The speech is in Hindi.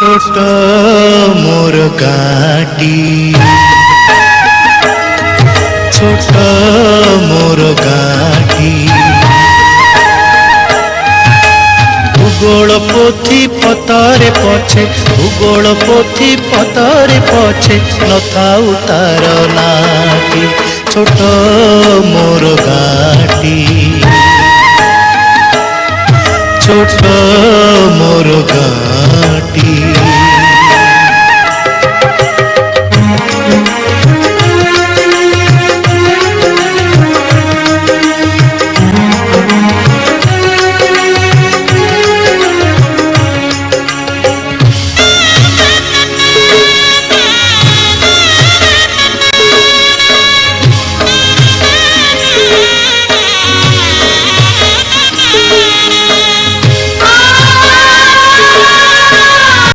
छोट मोर गाटी छोट मोर गाटी भूगोल पोथी पतरे पछे भूगोल पोथी पतरे पछे नथाउ तार नाटी छोट मोर गाटी छोट मोर गाटी।